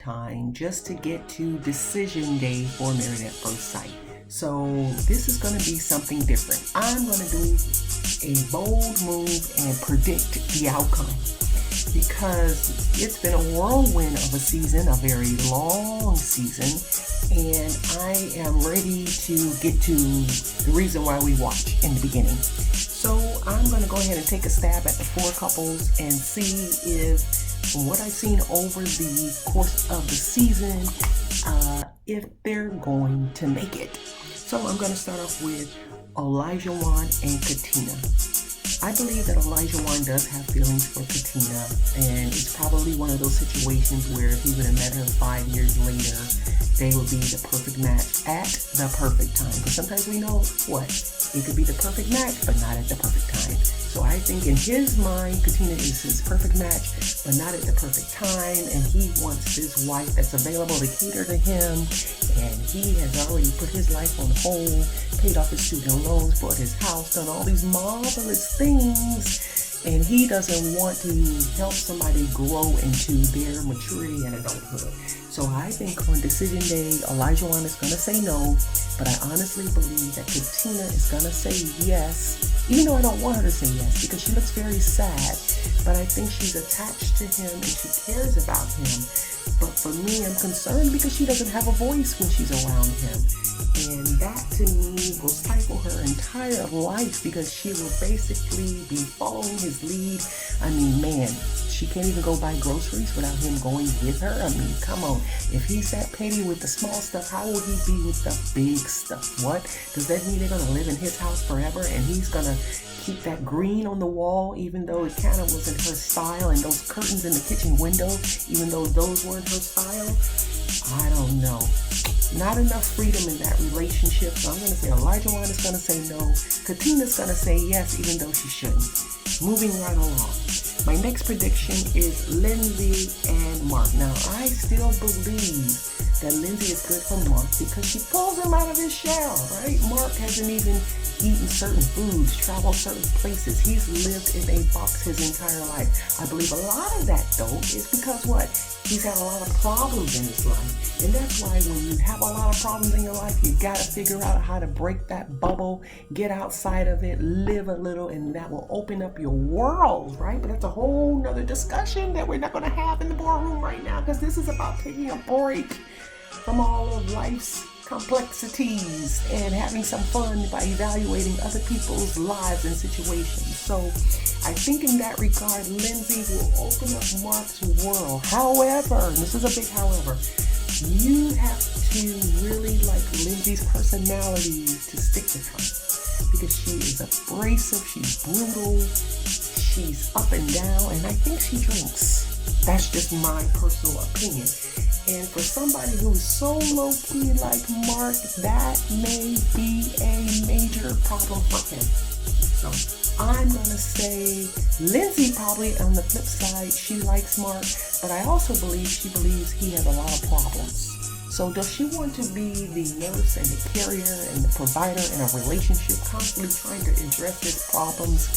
time just to get to decision day for Married at First Sight. So this is going to be something different. I'm going to do a bold move and predict the outcome because it's been a whirlwind of a season, a very long season, and I am ready to get to the reason why we watch in the beginning. So I'm going to go ahead and take a stab at the four couples and see if, from what I've seen over the course of the season, if they're going to make it. So I'm going to start off with Elijah Wan and Katina. I believe that Elijah Wan does have feelings for Katina, and it's probably one of those situations where if he would have met her 5 years later, they would be the perfect match at the perfect time. But sometimes we know what? It could be the perfect match, but not at the perfect time. So I think in his mind, Katina is his perfect match, but not at the perfect time. And he wants this wife that's available to cater to him. And he has already put his life on hold, paid off his student loans, bought his house, done all these marvelous things. And he doesn't want to help somebody grow into their maturity and adulthood. So I think on decision day, Elijah Wan is going to say no, but I honestly believe that Katina is going to say yes, even though I don't want her to say yes because she looks very sad, but I think she's attached to him and she cares about him. But for me, I'm concerned because she doesn't have a voice when she's around him. And that to me will stifle her entire life because she will basically be following his lead. I mean, man, she can't even go buy groceries without him going with her. I mean, come on. If he's that petty with the small stuff, how will he be with the big stuff? What? Does that mean they're going to live in his house forever and he's going to keep that green on the wall even though it kind of wasn't her style, and those curtains in the kitchen window even though those weren't her style? I don't know. Not enough freedom in that relationship. So I'm going to say Elijah Wan is going to say no. Katina's going to say yes even though she shouldn't. Moving right along. My next prediction is Lindsay and Mark. Now, I still believe that Lindsay is good for Mark because she pulls him out of his shell, right? Mark hasn't even eaten certain foods, traveled certain places. He's lived in a box his entire life. I believe a lot of that, though, is because what? He's had a lot of problems in his life. And that's why when you have a lot of problems in your life, you got to figure out how to break that bubble, get outside of it, live a little, and that will open up your world, right? But that's a whole nother discussion that we're not going to have in the boardroom right now because this is about taking a break from all of life's complexities and having some fun by evaluating other people's lives and situations. So I think in that regard, Lindsay will open up Mark's world. However, and this is a big however, you have to really like Lindsay's personality to stick with her because she is abrasive, she's brutal, she's up and down, and I think she drinks. That's just my personal opinion. And for somebody who's so low-key like Mark, that may be a major problem for him. So I'm going to say Lindsay probably on the flip side, she likes Mark, but I also believe she believes he has a lot of problems. So does she want to be the nurse and the carrier and the provider in a relationship, constantly trying to address his problems?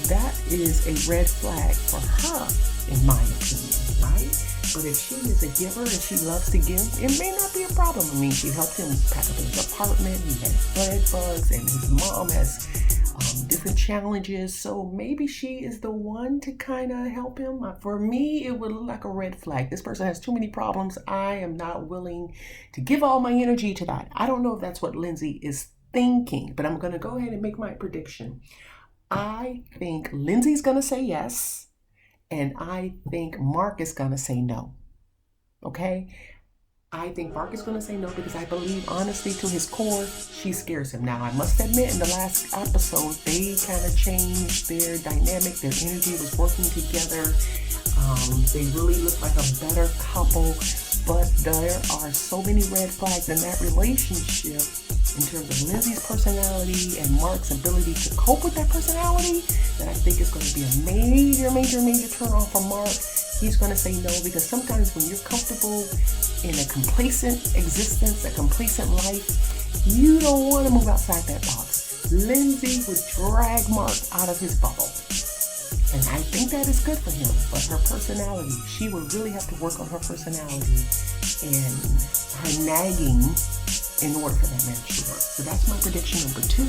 That is a red flag for her, in my opinion, right? But if she is a giver and she loves to give, it may not be a problem. I mean, she helped him pack up his apartment, he had bed bugs, and his mom has different challenges, so maybe she is the one to kind of help him. For me, it would look like a red flag. This person has too many problems. I am not willing to give all my energy to that. I don't know if that's what Lindsay is thinking, but I'm going to go ahead and make my prediction. I think Lindsay's going to say yes, and I think Mark is going to say no. Okay? I think Mark is going to say no because I believe, honestly, to his core, she scares him. Now, I must admit, in the last episode, they kind of changed their dynamic. Their energy was working together. They really looked like a better couple. But there are so many red flags in that relationship in terms of Lindsay's personality and Mark's ability to cope with that personality that I think is going to be a major turn off for Mark. He's going to say no because sometimes when you're comfortable in a complacent existence, a complacent life, you don't want to move outside that box. Lindsay would drag Mark out of his bubble. And I think that is good for him. But her personality, she would really have to work on her personality and her nagging in order for that marriage to work. So that's my prediction number 2.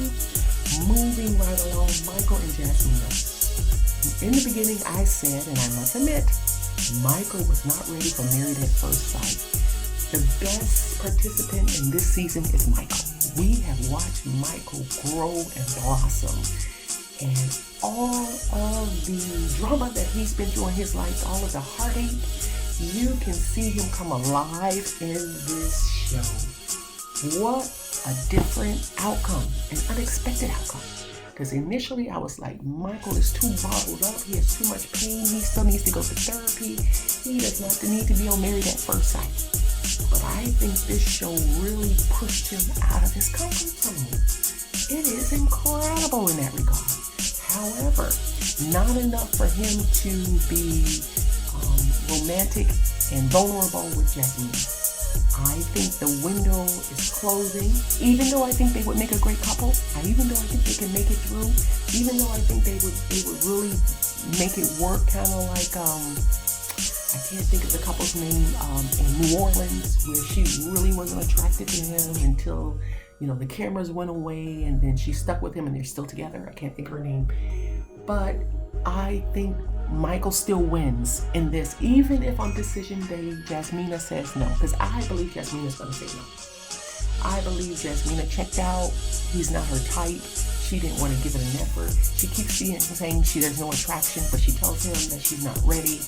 Moving right along, Michael and Jasmina. In the beginning, I said, and I must admit, Michael was not ready for Married at First Sight. The best participant in this season is Michael. We have watched Michael grow and blossom. And all of the drama that he's been through in his life, all of the heartache, you can see him come alive in this show. What a different outcome, an unexpected outcome. Because initially I was like, Michael is too bottled up. He has too much pain. He still needs to go to therapy. He does not need to be on Married at First Sight. But I think this show really pushed him out of his comfort zone. It is incredible in that regard. However, not enough for him to be romantic and vulnerable with Jasmine. I think the window is closing, even though I think they would make a great couple, even though I think they can make it through, even though I think they would really make it work, kind of like, I can't think of the couple's name, in New Orleans, where she really wasn't attracted to him until, the cameras went away, and then she stuck with him and they're still together. I can't think of her name. But I think Michael still wins in this, even if on decision day Jasmina says no, because I believe Jasmina's going to say no. I believe Jasmina checked out. He's not her type. She didn't want to give it an effort. She keeps saying there's no attraction, but she tells him that she's not ready.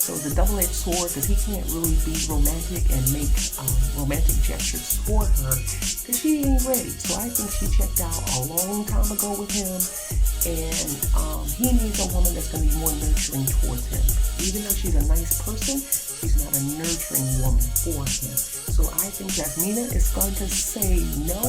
So it's a double-edged sword, because he can't really be romantic and make romantic gestures for her because she ain't ready. So I think she checked out a long time ago with him. And he needs a woman that's going to be more nurturing towards him. Even though she's a nice person, she's not a nurturing woman for him. So I think Jasmina is going to say no.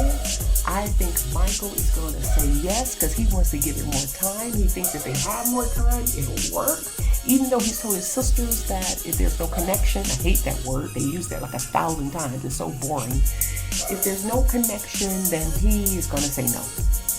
I think Michael is going to say yes, because he wants to give it more time. He thinks if they have more time, it'll work. Even though he's told his sisters that if there's no connection, I hate that word. They use that like 1,000 times. It's so boring. If there's no connection, then he is going to say no.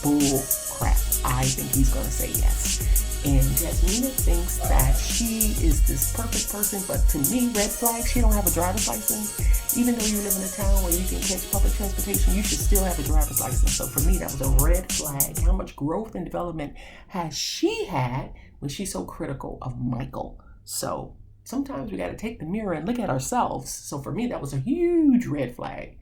Bull crap. I think he's going to say yes. And Jasmina thinks that she is this perfect person, but to me, red flag, she don't have a driver's license. Even though you live in a town where you can catch public transportation, you should still have a driver's license. So for me, that was a red flag. How much growth and development has she had when she's so critical of Michael? So sometimes we got to take the mirror and look at ourselves. So for me, that was a huge red flag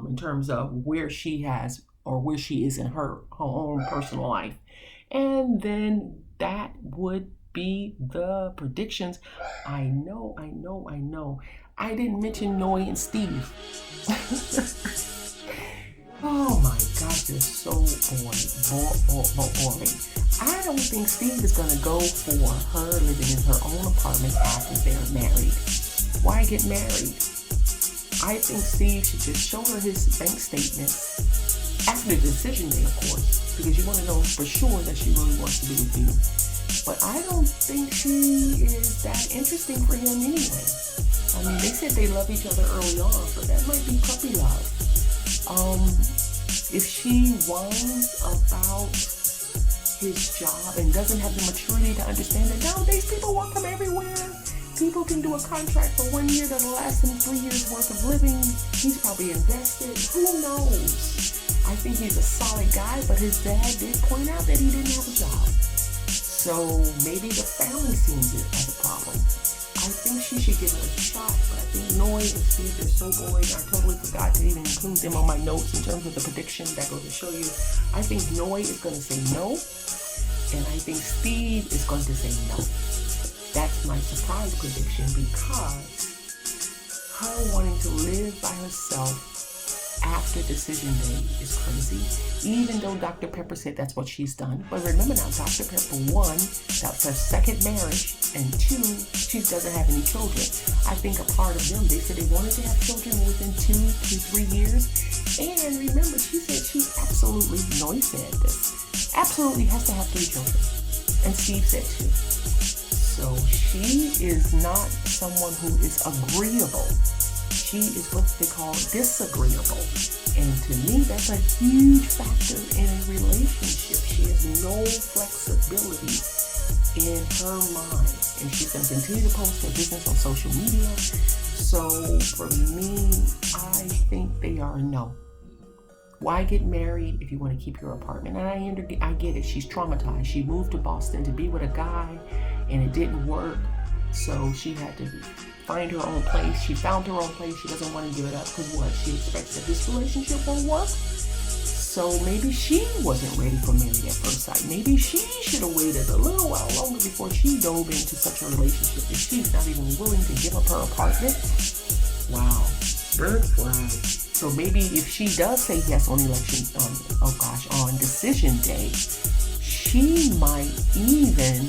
in terms of where she has or where she is in her own personal life. And then that would be the predictions. I know. I didn't mention Noe and Steve. Oh my gosh, they're so boring. I don't think Steve is going to go for her living in her own apartment after they're married. Why get married? I think Steve should just show her his bank statements after the decision day, of course, because you want to know for sure that she really wants to be with you. But I don't think she is that interesting for him anyway. I mean, they said they love each other early on, so that might be puppy love. If she whines about his job and doesn't have the maturity to understand that nowadays people work from everywhere. People can do a contract for 1 year that'll last them 3 years worth of living. He's probably invested. Who knows? I think he's a solid guy, but his dad did point out that he didn't have a job. So maybe the family sees it as a problem. I think she should give it a shot, but I think Noe and Steve are so boring. I totally forgot to even include them on my notes in terms of the prediction. That goes to show you. I think Noe is going to say no, and I think Steve is going to say no. That's my surprise prediction, because her wanting to live by herself after decision day is crazy, even though Dr. Pepper said that's what she's done. But remember now, Dr. Pepper, 1, that's her second marriage, and 2, she doesn't have any children. I think a part of them, they said they wanted to have children within 2 to 3 years. And remember, she said she absolutely, Noe said this, absolutely has to have 3 children. And Steve said 2. So she is not someone who is agreeable. She is what they call disagreeable. And to me, that's a huge factor in a relationship. She has no flexibility in her mind, and she's going to continue to post her business on social media. So for me, I think they are a no. Why get married if you want to keep your apartment? And I get it. She's traumatized. She moved to Boston to be with a guy, and it didn't work. So she had to find her own place. She found her own place. She doesn't want to give it up because what? She expects that this relationship won't work. So maybe she wasn't ready for married at first sight. Maybe she should have waited a little while longer before she dove into such a relationship if she's not even willing to give up her apartment. Wow. Red flag. So maybe if she does say yes on on decision day, she might even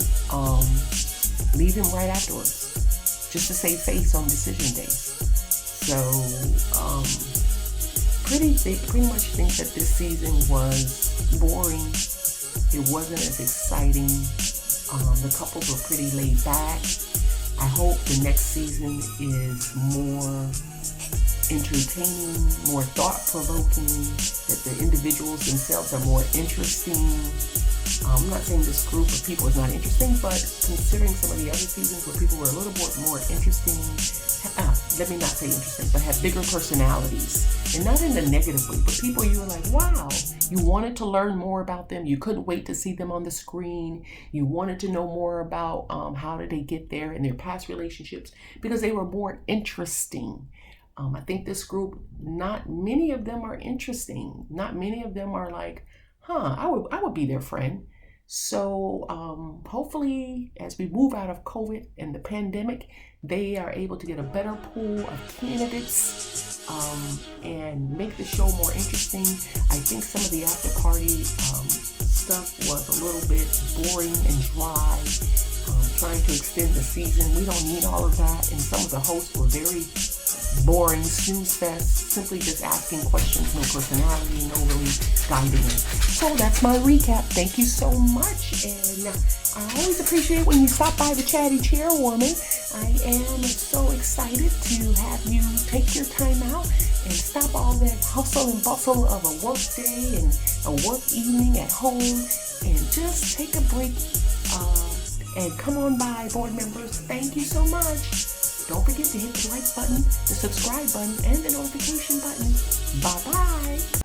leave him right afterwards, just to save face on decision day. So pretty much think that this season was boring. It wasn't as exciting. The couples were pretty laid back. I hope the next season is more entertaining, more thought-provoking, that the individuals themselves are more interesting. I'm not saying this group of people is not interesting, but considering some of the other seasons where people were a little bit more interesting, let me not say interesting, but have bigger personalities. And not in a negative way, but people you were like, wow, you wanted to learn more about them. You couldn't wait to see them on the screen. You wanted to know more about how did they get there in their past relationships, because they were more interesting. I think this group, not many of them are interesting. Not many of them are like, I would be their friend. So hopefully as we move out of COVID and the pandemic, they are able to get a better pool of candidates and make the show more interesting. I think some of the after party stuff was a little bit boring and dry, trying to extend the season. We don't need all of that. And some of the hosts were very boring, snooze fest, simply just asking questions, no personality, no really guiding it. So that's my recap. Thank you so much, and I always appreciate when you stop by the Chatty Chairwoman. I am so excited to have you take your time out and stop all that hustle and bustle of a work day and a work evening at home and just take a break and come on by, board members. Thank you so much. Don't forget to hit the like button, the subscribe button, and the notification button. Bye-bye.